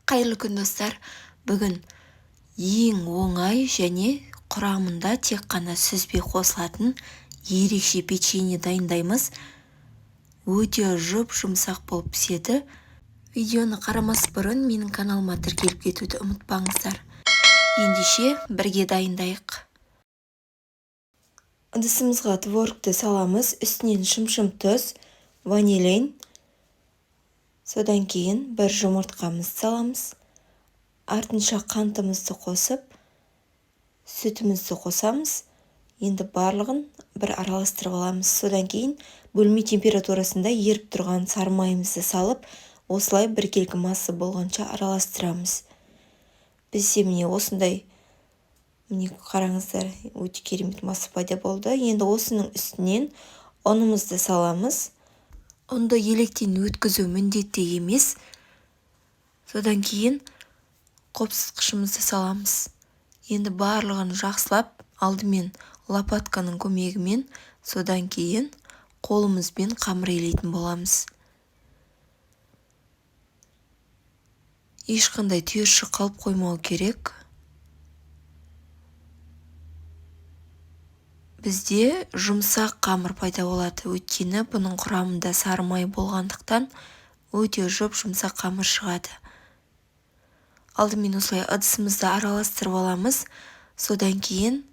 Қайырлы күн достар. Бүгін ең оңай және құрамында тек қана сүзбе қосылатын ерекше печенье дайындаймыз. Өте жұмсақ болып піседі. Видеоны қарамас бұрын менің каналыма тіркеліп кетуді ұмытпаңыздар. Ендеше бірге дайындайық. Ыдысымызға творогты саламыз, үстінен шым-шым тұз, ванилин. Содан кейін бір жұмыртқамызды саламыз. Артынша қантымызды қосып, сүтімізді қосамыз. Енді барлығын бір араластырып аламыз. Содан кейін бөлме температурасында еріп тұрған сары майымызды салып, осылай біркелкі масса болғанша араластырамыз. Бізде міне осындай, міне қараңыздар, өте керемет масса пайда болды. Енді осының үстінен ұнымызды саламыз. Ұнды електен өткізу міндетті емес. Содан кейін қопсытқышымызды саламыз. Енді барлығын жақсылап, алдымен лопатканың көмегімен, содан кейін қолымызбен қамыр илейтін боламыз. Ешқандай түйіршік қалып қоймау керек. Бізде жұмсақ қамыр пайда болады, өйткені бұның құрамында сары май болғандықтан өте жұмсақ қамыр шығады. Алдымен осылай ыдысымызды араластырып аламыз. Содан кейін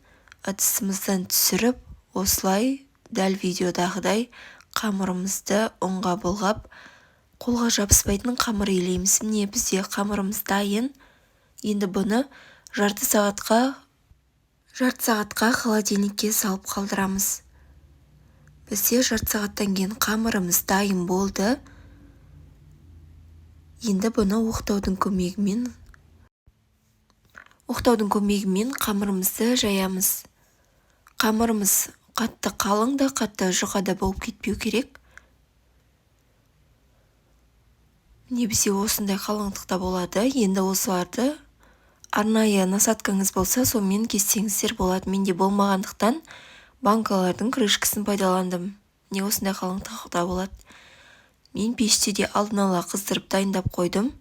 ыдысымыздан түсіріп, осылай дәл видеодағыдай қамырымызды ұнға былғап, қолға жабыспайтын қамыр илейміз. Міне бізде қамырымыз дайын. Енді бұны жарты сағатқа холодильникке салып қалдырамыз. Бізде жарты сағаттан кейін қамырымыз дайын болды. Енді бұны оқтаудың көмегімен қамырымызды жаямыз. Қамырымыз қатты қалың да, қатты жұқа да болып кетпеу керек. Міне бізде осындай қалыңдықта болады. Енді осыларды арнайы насаткаңыз болса, сонымен кессеңіздер болады. Менде болмағандықтан банкалардың крышкасын пайдаландым. Не осындай қалыңдықта болады. Мен пеште де алдын ала қыздырып дайындап қойдым.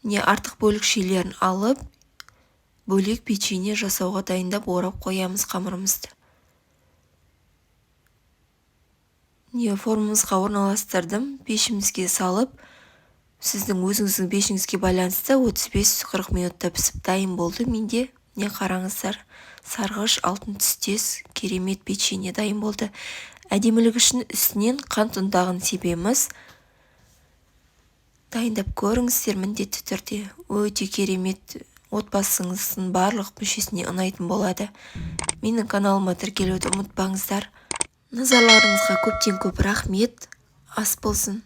Не артық бөлікшелерін алып, бөлек печенье жасауға дайындап орап қоямыз қамырымызды. Не формамызға орналастырдым, пешімізге салып, сіздің өзіңіздің пешіңізге байланысты 35-40 минутта пісіп дайын болды. Менде не қараңыздар, сарғыш алтын түстес керемет печенье дайын болды. Әдемілік үшін үстінен қант ұнтағын себеміз. Дайындап көріңіздер міндетті түрде. Өте керемет, отбасыңыздың барлық мүшесіне ұнайтын болады. Менің каналыма тіркелуді ұмытпаңыздар. Назарларыңызға көптен көп рахмет. Ас болсын.